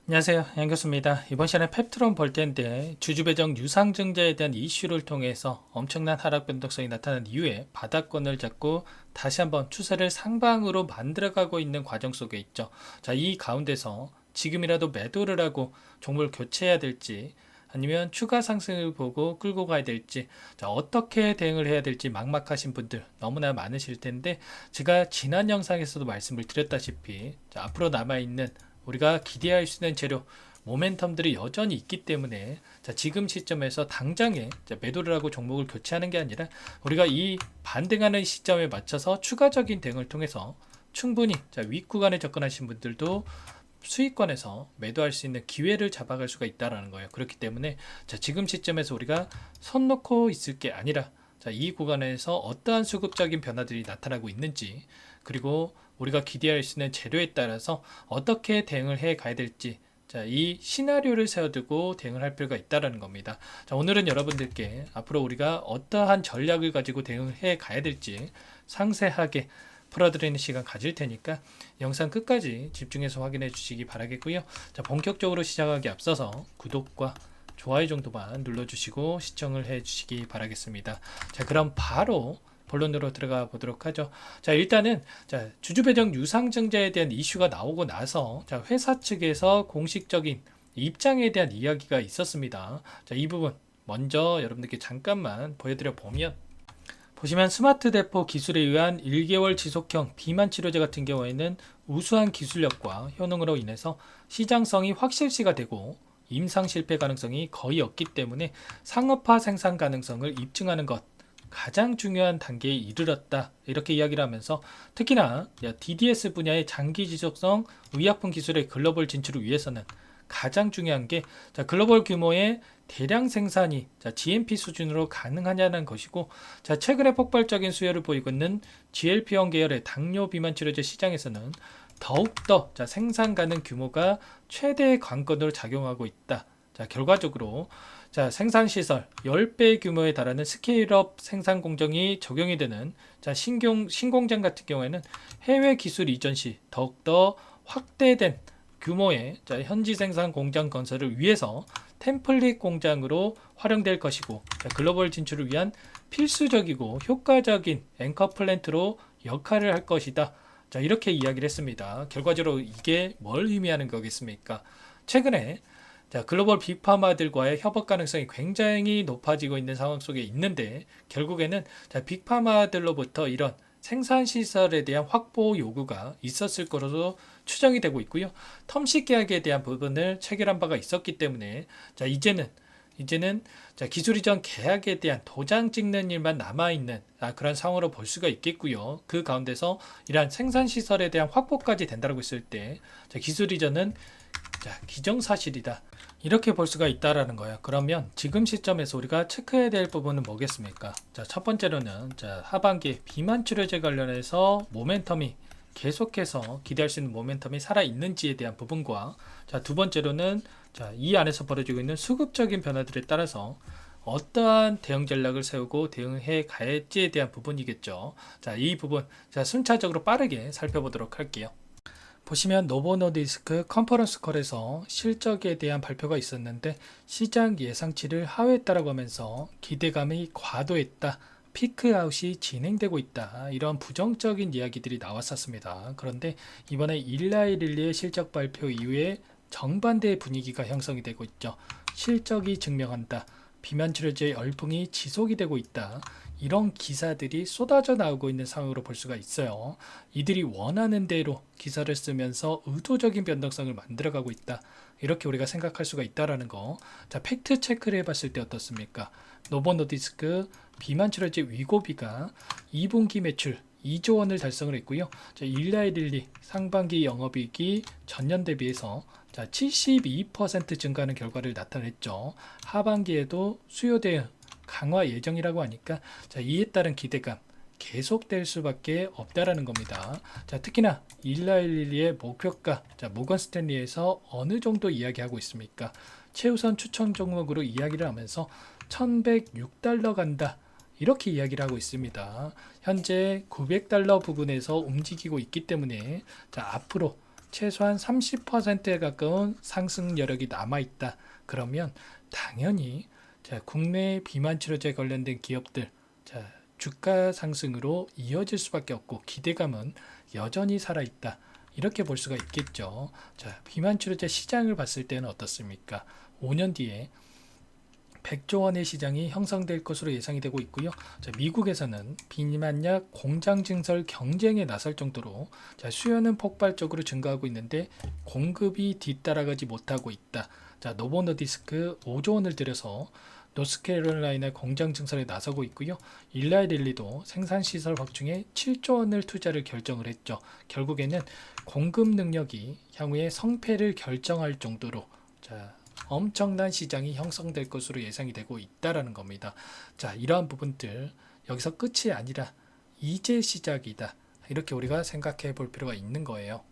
안녕하세요, 양 교수입니다. 이번 시간에 펩트론 볼 텐데 주주배정 유상증자에 대한 이슈를 통해서 엄청난 하락 변동성이 나타난 이후에 바닥권을 잡고 다시 한번 추세를 상방으로 만들어가고 있는 과정 속에 있죠. 자, 이 가운데서 지금이라도 매도를 하고 종목을 교체해야 될지 아니면 추가 상승을 보고 끌고 가야 될지, 자, 어떻게 대응을 해야 될지 막막하신 분들 너무나 많으실 텐데, 제가 지난 영상에서도 말씀을 드렸다시피, 자, 앞으로 남아있는 우리가 기대할 수 있는 재료, 모멘텀들이 여전히 있기 때문에, 자, 지금 시점에서 당장에 매도를 하고 종목을 교체하는 게 아니라 우리가 이 반등하는 시점에 맞춰서 추가적인 대응을 통해서 충분히, 자, 윗구간에 접근하신 분들도 수익권에서 매도할 수 있는 기회를 잡아갈 수가 있다는 거예요. 그렇기 때문에, 자, 지금 시점에서 우리가 손 놓고 있을 게 아니라, 자, 이 구간에서 어떠한 수급적인 변화들이 나타나고 있는지, 그리고 우리가 기대할 수 있는 재료에 따라서 어떻게 대응을 해 가야 될지, 자, 이 시나리오를 세워두고 대응을 할 필요가 있다는 겁니다. 자, 오늘은 여러분들께 앞으로 우리가 어떠한 전략을 가지고 대응을 해 가야 될지 상세하게 풀어드리는 시간 가질 테니까 영상 끝까지 집중해서 확인해 주시기 바라겠고요. 자, 본격적으로 시작하기 앞서서 구독과 좋아요 정도만 눌러주시고 시청을 해 주시기 바라겠습니다. 자, 그럼 바로 본론으로 들어가 보도록 하죠. 자, 일단은, 자, 주주 배정 유상증자에 대한 이슈가 나오고 나서, 자, 회사 측에서 공식적인 입장에 대한 이야기가 있었습니다. 자, 이 부분 먼저 여러분들께 잠깐만 보여드려 보시면 스마트 대포 기술에 의한 1개월 지속형 비만 치료제 같은 경우에는 우수한 기술력과 효능으로 인해서 시장성이 확실시가 되고 임상 실패 가능성이 거의 없기 때문에 상업화 생산 가능성을 입증하는 것, 가장 중요한 단계에 이르렀다, 이렇게 이야기를 하면서, 특히나 DDS 분야의 장기 지속성 의약품 기술의 글로벌 진출을 위해서는 가장 중요한 게, 자, 글로벌 규모의 대량 생산이, 자, GMP 수준으로 가능하냐는 것이고, 자, 최근에 폭발적인 수요를 보이고 있는 GLP-1 계열의 당뇨 비만 치료제 시장에서는 더욱더, 자, 생산 가능 규모가 최대의 관건으로 작용하고 있다. 자, 결과적으로, 자, 생산 시설 10배 규모에 달하는 스케일업 생산 공정이 적용이 되는, 자, 신공장 같은 경우에는 해외 기술 이전 시 더욱더 확대된 규모의, 자, 현지 생산 공장 건설을 위해서 템플릿 공장으로 활용될 것이고, 자, 글로벌 진출을 위한 필수적이고 효과적인 앵커 플랜트로 역할을 할 것이다. 자, 이렇게 이야기를 했습니다. 결과적으로 이게 뭘 의미하는 거겠습니까? 최근에, 자, 글로벌 빅파마들과의 협업 가능성이 굉장히 높아지고 있는 상황 속에 있는데, 결국에는, 자, 빅파마들로부터 이런 생산 시설에 대한 확보 요구가 있었을 것으로 추정이 되고 있고요. 텀식 계약에 대한 부분을 체결한 바가 있었기 때문에, 자, 이제는 자, 기술 이전 계약에 대한 도장 찍는 일만 남아있는, 그런 상황으로 볼 수가 있겠고요. 그 가운데서 이러한 생산 시설에 대한 확보까지 된다고 했을 때, 자, 기술 이전은, 자, 기정사실이다, 이렇게 볼 수가 있다라는 거예요. 그러면 지금 시점에서 우리가 체크해야 될 부분은 뭐겠습니까? 자, 첫 번째로는, 자, 하반기 비만 치료제 관련해서 모멘텀이 계속해서 기대할 수 있는 모멘텀이 살아있는지에 대한 부분과, 자, 두 번째로는, 자, 이 안에서 벌어지고 있는 수급적인 변화들에 따라서 어떠한 대응 전략을 세우고 대응해 가야지에 대한 부분이겠죠. 자, 이 부분, 자, 순차적으로 빠르게 살펴보도록 할게요. 보시면 노보노디스크 컨퍼런스 콜에서 실적에 대한 발표가 있었는데, 시장 예상치를 하회했다라고 하면서 기대감이 과도했다, 피크아웃이 진행되고 있다, 이런 부정적인 이야기들이 나왔었습니다. 그런데 이번에 일라이릴리의 실적 발표 이후에 정반대의 분위기가 형성이 되고 있죠. 실적이 증명한다, 비만 치료제 열풍이 지속이 되고 있다, 이런 기사들이 쏟아져 나오고 있는 상황으로 볼 수가 있어요. 이들이 원하는 대로 기사를 쓰면서 의도적인 변동성을 만들어가고 있다, 이렇게 우리가 생각할 수가 있다라는 거. 자, 팩트 체크를 해봤을 때 어떻습니까? 노보노디스크 비만 치료제 위고비가 2분기 매출 2조 원을 달성을 했고요. 자, 일라이릴리 상반기 영업이익이 전년 대비해서, 자, 72% 증가하는 결과를 나타냈죠. 하반기에도 수요 대응 강화 예정이라고 하니까, 자, 이에 따른 기대감 계속될 수밖에 없다라는 겁니다. 자, 특히나 일라일리의 목표가, 자, 모건 스탠리에서 어느 정도 이야기하고 있습니까? 최우선 추천 종목으로 이야기를 하면서 1106달러 간다, 이렇게 이야기를 하고 있습니다. 현재 900달러 부근에서 움직이고 있기 때문에, 자, 앞으로 최소한 30%에 가까운 상승 여력이 남아있다. 그러면 당연히 자, 국내 비만 치료제 관련된 기업들 자, 주가 상승으로 이어질 수밖에 없고 기대감은 여전히 살아있다. 이렇게 볼 수가 있겠죠. 자, 비만 치료제 시장을 봤을 때는 어떻습니까? 5년 뒤에 100조 원의 시장이 형성될 것으로 예상이 되고 있고요. 자, 미국에서는 비만약 공장 증설 경쟁에 나설 정도로 자, 수요는 폭발적으로 증가하고 있는데 공급이 뒤따라가지 못하고 있다. 자, 노보노디스크 5조 원을 들여서 노스캐롤라이나 공장 증설에 나서고 있고요. 일라이 릴리도 생산 시설 확충에 7조 원을 투자를 결정을 했죠. 결국에는 공급 능력이 향후에 성패를 결정할 정도로 자, 엄청난 시장이 형성될 것으로 예상이 되고 있다라는 겁니다. 자, 이러한 부분들 여기서 끝이 아니라 이제 시작이다. 이렇게 우리가 생각해 볼 필요가 있는 거예요.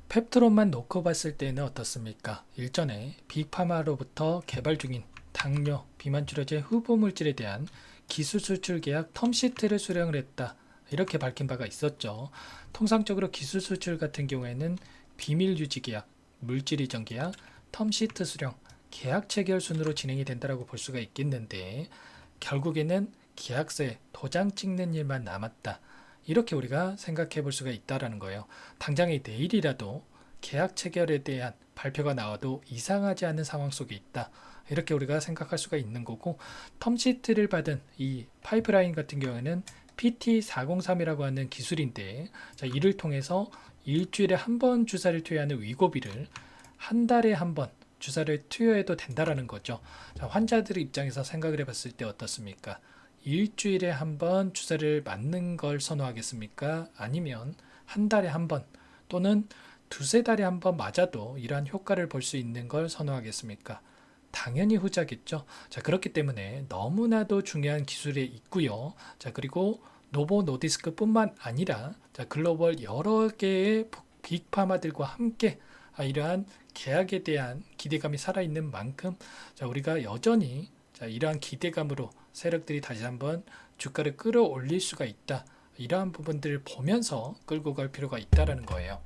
펩트론만 놓고 봤을 때는 어떻습니까? 일전에 빅파마로부터 개발 중인 당뇨, 비만 치료제 후보 물질에 대한 기술 수출 계약 텀시트를 수령을 했다. 이렇게 밝힌 바가 있었죠. 통상적으로 기술 수출 같은 경우에는 비밀 유지 계약, 물질 이전 계약, 텀시트 수령, 계약 체결 순으로 진행이 된다고 볼 수가 있겠는데 결국에는 계약서에 도장 찍는 일만 남았다. 이렇게 우리가 생각해 볼 수가 있다라는 거예요. 당장에 내일이라도 계약 체결에 대한 발표가 나와도 이상하지 않은 상황 속에 있다. 이렇게 우리가 생각할 수가 있는 거고 텀시트를 받은 이 파이프라인 같은 경우에는 PT403이라고 하는 기술인데 자, 이를 통해서 일주일에 한 번 주사를 투여하는 위고비를 한 달에 한 번 주사를 투여해도 된다라는 거죠. 자, 환자들 입장에서 생각을 해봤을 때 어떻습니까? 일주일에 한 번 주사를 맞는 걸 선호하겠습니까? 아니면 한 달에 한 번 또는 두세 달에 한 번 맞아도 이러한 효과를 볼 수 있는 걸 선호하겠습니까? 당연히 후자겠죠. 자, 그렇기 때문에 너무나도 중요한 기술에 있고요. 자, 그리고 노보 노디스크뿐만 아니라 자, 글로벌 여러 개의 빅파마들과 함께 이러한 계약에 대한 기대감이 살아있는 만큼 자, 우리가 여전히 자, 이러한 기대감으로 세력들이 다시 한번 주가를 끌어올릴 수가 있다. 이러한 부분들을 보면서 끌고 갈 필요가 있다라는 거예요.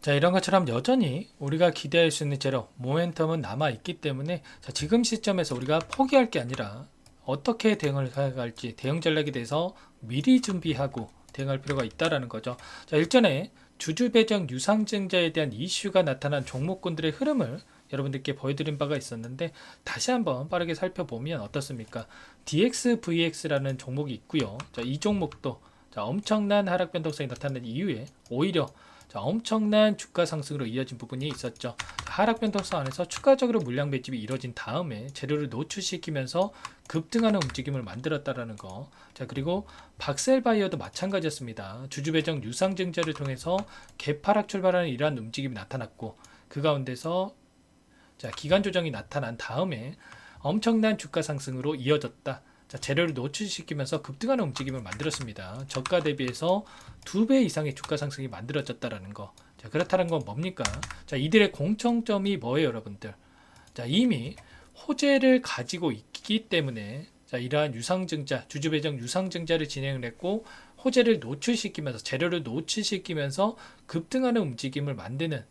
자, 이런 것처럼 여전히 우리가 기대할 수 있는 재료, 모멘텀은 남아있기 때문에 자, 지금 시점에서 우리가 포기할 게 아니라 어떻게 대응을 해갈지 대응 전략에 대해서 미리 준비하고 대응할 필요가 있다라는 거죠. 자, 일전에 주주 배정 유상증자에 대한 이슈가 나타난 종목군들의 흐름을 여러분들께 보여드린 바가 있었는데 다시 한번 빠르게 살펴보면 어떻습니까? DXVX라는 종목이 있고요. 자, 이 종목도 자, 엄청난 하락 변동성이 나타난 이후에 오히려 자, 엄청난 주가 상승으로 이어진 부분이 있었죠. 하락 변동성 안에서 추가적으로 물량 매집이 이뤄진 다음에 재료를 노출시키면서 급등하는 움직임을 만들었다라는 거. 자, 그리고 박셀바이어도 마찬가지였습니다. 주주 배정 유상증자를 통해서 개파락 출발하는 이러한 움직임이 나타났고 그 가운데서 자, 기간 조정이 나타난 다음에 엄청난 주가 상승으로 이어졌다. 자, 재료를 노출시키면서 급등하는 움직임을 만들었습니다. 저가 대비해서 2배 이상의 주가 상승이 만들어졌다라는 거. 자, 그렇다는 건 뭡니까? 자, 이들의 공통점이 뭐예요, 여러분들? 자, 이미 호재를 가지고 있기 때문에 자, 이러한 유상증자, 주주배정 유상증자를 진행을 했고 호재를 노출시키면서 재료를 노출시키면서 급등하는 움직임을 만드는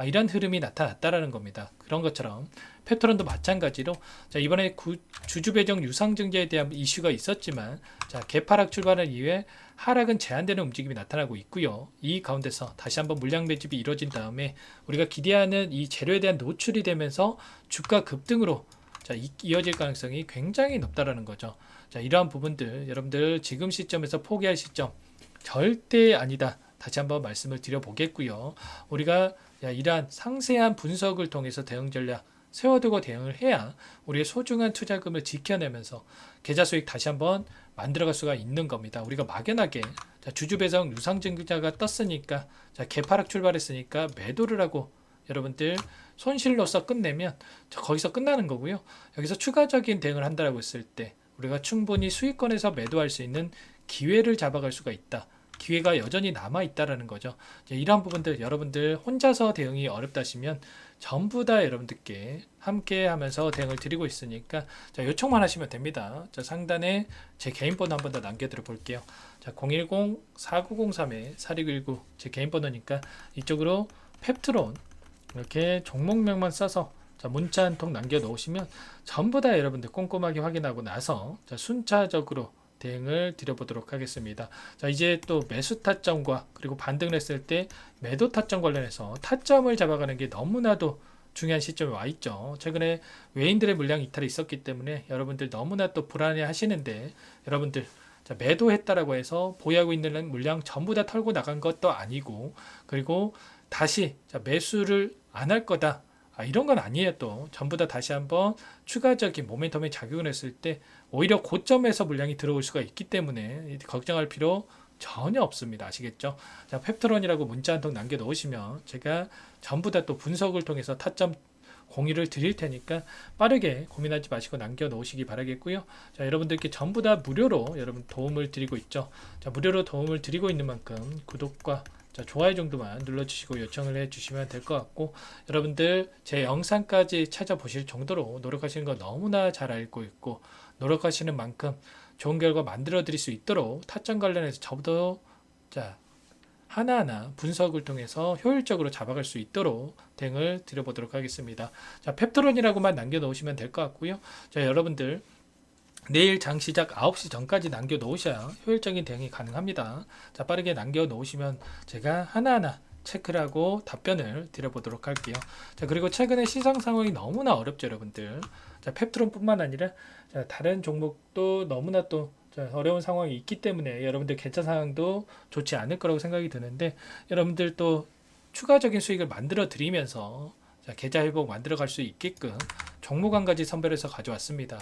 이런 흐름이 나타났다라는 겁니다. 그런 것처럼 펩트론도 마찬가지로 자, 이번에 주주 배정 유상증자에 대한 이슈가 있었지만 자, 개파락 출발한 이후에 하락은 제한되는 움직임이 나타나고 있고요. 이 가운데서 다시 한번 물량 매집이 이루어진 다음에 우리가 기대하는 이 재료에 대한 노출이 되면서 주가 급등으로 자, 이어질 가능성이 굉장히 높다라는 거죠. 자, 이러한 부분들 여러분들 지금 시점에서 포기할 시점 절대 아니다. 다시 한번 말씀을 드려보겠고요. 우리가 이러한 상세한 분석을 통해서 대응 전략 세워두고 대응을 해야 우리의 소중한 투자금을 지켜내면서 계좌 수익 다시 한번 만들어갈 수가 있는 겁니다. 우리가 막연하게 주주 배정 유상증자가 떴으니까 개파락 출발했으니까 매도를 하고 여러분들 손실로서 끝내면 거기서 끝나는 거고요. 여기서 추가적인 대응을 한다고 했을 때 우리가 충분히 수익권에서 매도할 수 있는 기회를 잡아갈 수가 있다. 기회가 여전히 남아 있다라는 거죠. 이제 이러한 부분들 여러분들 혼자서 대응이 어렵다시면 전부 다 여러분들께 함께 하면서 대응을 드리고 있으니까 자, 요청만 하시면 됩니다. 자, 상단에 제 개인 번호 한 번 더 남겨드려 볼게요. 자, 010-4903-4619 제 개인 번호니까 이쪽으로 펩트론 이렇게 종목명만 써서 자, 문자 한 통 남겨 놓으시면 전부 다 여러분들 꼼꼼하게 확인하고 나서 자, 순차적으로 대응을 드려보도록 하겠습니다. 자, 이제 또 매수 타점과 그리고 반등을 했을 때 매도 타점 관련해서 타점을 잡아가는 게 너무나도 중요한 시점에 와 있죠. 최근에 외인들의 물량 이탈이 있었기 때문에 여러분들 너무나 또 불안해 하시는데 여러분들 자, 매도했다라고 해서 보유하고 있는 물량 전부 다 털고 나간 것도 아니고 그리고 다시 자, 매수를 안 할 거다. 이런 건 아니에요. 또 전부 다 다시 한번 추가적인 모멘텀에 작용을 했을 때 오히려 고점에서 물량이 들어올 수가 있기 때문에 걱정할 필요 전혀 없습니다. 아시겠죠? 자, 펩트론이라고 문자 한 통 남겨 놓으시면 제가 전부 다 또 분석을 통해서 타점 공유를 드릴 테니까 빠르게 고민하지 마시고 남겨 놓으시기 바라겠고요. 자, 여러분들께 전부 다 무료로 여러분 도움을 드리고 있죠. 자, 무료로 도움을 드리고 있는 만큼 구독과 자, 좋아요 정도만 눌러주시고 요청을 해주시면 될 것 같고 여러분들 제 영상까지 찾아보실 정도로 노력하시는 거 너무나 잘 알고 있고 노력하시는 만큼 좋은 결과 만들어 드릴 수 있도록 타점 관련해서 저도 자 하나하나 분석을 통해서 효율적으로 잡아갈 수 있도록 대응을 드려보도록 하겠습니다. 자, 펩트론이라고만 남겨 놓으시면 될 것 같고요. 자, 여러분들 내일 장 시작 9시 전까지 남겨 놓으셔야 효율적인 대응이 가능합니다. 자, 빠르게 남겨 놓으시면 제가 하나하나 체크를 하고 답변을 드려보도록 할게요. 자, 그리고 최근에 시장 상황이 너무나 어렵죠, 여러분들. 자, 펩트론뿐만 아니라 자, 다른 종목도 너무나 또 자, 어려운 상황이 있기 때문에 여러분들 계좌 상황도 좋지 않을 거라고 생각이 드는데 여러분들 또 추가적인 수익을 만들어 드리면서 자, 계좌 회복 만들어 갈 수 있게끔 종목 한 가지 선별해서 가져왔습니다.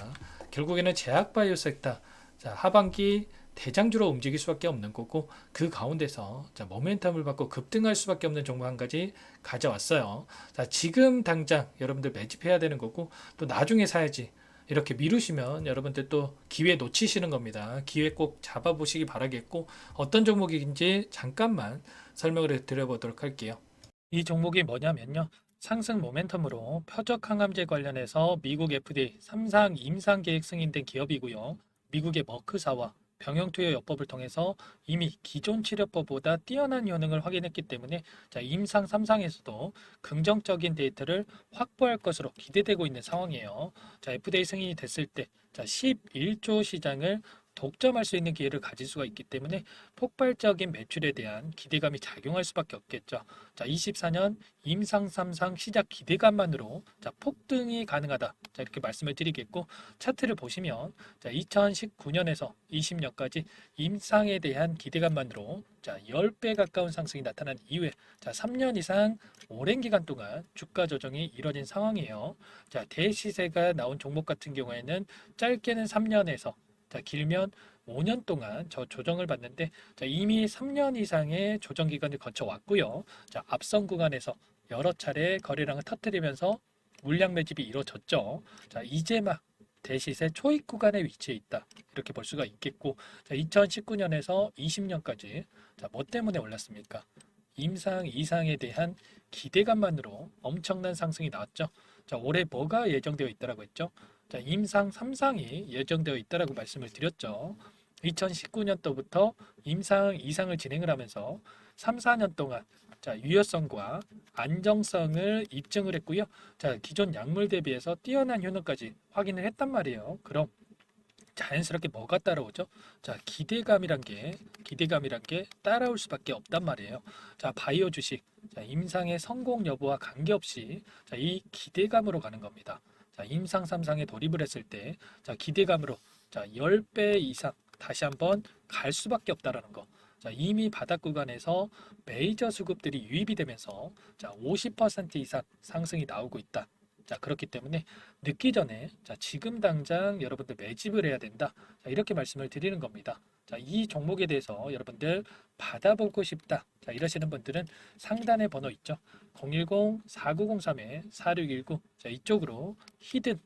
결국에는 제약바이오 섹터 자, 하반기 대장주로 움직일 수밖에 없는 거고 그 가운데서 자, 모멘텀을 받고 급등할 수밖에 없는 종목 한 가지 가져왔어요. 자, 지금 당장 여러분들 매집해야 되는 거고 또 나중에 사야지 이렇게 미루시면 여러분들 또 기회 놓치시는 겁니다. 기회 꼭 잡아보시기 바라겠고 어떤 종목인지 잠깐만 설명을 드려보도록 할게요. 이 종목이 뭐냐면요. 상승 모멘텀으로 표적 항암제 관련해서 미국 FDA 3상 임상 계획 승인된 기업이고요. 미국의 머크사와 병용투여요법을 통해서 이미 기존 치료법보다 뛰어난 효능을 확인했기 때문에 자, 임상 3상에서도 긍정적인 데이터를 확보할 것으로 기대되고 있는 상황이에요. 자, FDA 승인이 됐을 때 자, 11조 시장을 독점할 수 있는 기회를 가질 수가 있기 때문에 폭발적인 매출에 대한 기대감이 작용할 수밖에 없겠죠. 자, 24년 임상 3상 시작 기대감만으로 자, 폭등이 가능하다. 자, 이렇게 말씀을 드리겠고 차트를 보시면 자, 2019년에서 20년까지 임상에 대한 기대감만으로 자, 10배 가까운 상승이 나타난 이후에 자, 3년 이상 오랜 기간 동안 주가 조정이 이뤄진 상황이에요. 자, 대시세가 나온 종목 같은 경우에는 짧게는 3년에서 자, 길면 5년 동안 저 조정을 받는데 자, 이미 3년 이상의 조정 기간을 거쳐 왔고요. 자, 앞선 구간에서 여러 차례 거래량을 터뜨리면서 물량 매집이 이루어졌죠. 자, 이제 막 대시세 초입 구간에 위치해 있다. 이렇게 볼 수가 있겠고 자, 2019년에서 20년까지 자, 뭐 때문에 올랐습니까? 임상 이상에 대한 기대감만으로 엄청난 상승이 나왔죠. 자, 올해 뭐가 예정되어 있다라고 했죠? 자, 임상 3상이 예정되어 있다라고 말씀을 드렸죠. 2019년도부터 임상 2상을 진행을 하면서 3, 4년 동안 자, 유효성과 안정성을 입증을 했고요. 자, 기존 약물 대비해서 뛰어난 효능까지 확인을 했단 말이에요. 그럼 자연스럽게 뭐가 따라오죠? 자, 기대감이란 게 따라올 수밖에 없단 말이에요. 자, 바이오 주식, 자, 임상의 성공 여부와 관계없이 자, 이 기대감으로 가는 겁니다. 자, 임상 3상에 돌입을 했을 때, 자, 기대감으로 자, 10배 이상 다시 한번 갈 수밖에 없다라는 거. 자, 이미 바닥 구간에서 메이저 수급들이 유입이 되면서 자, 50% 이상 상승이 나오고 있다. 자, 그렇기 때문에 늦기 전에 자, 지금 당장 여러분들 매집을 해야 된다. 자, 이렇게 말씀을 드리는 겁니다. 자, 이 종목에 대해서 여러분들 받아보고 싶다. 자, 이러시는 분들은 상단에 번호 있죠. 010-4903-4619. 자, 이쪽으로 히든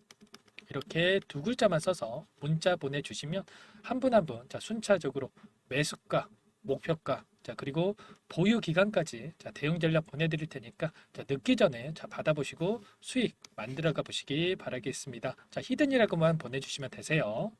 이렇게 두 글자만 써서 문자 보내주시면 한 분 한 분 자, 순차적으로 매수가 목표가, 자, 그리고 보유 기간까지 자, 대응 전략 보내드릴 테니까 자, 늦기 전에 자, 받아보시고 수익 만들어가 보시기 바라겠습니다. 자, 히든이라고만 보내주시면 되세요.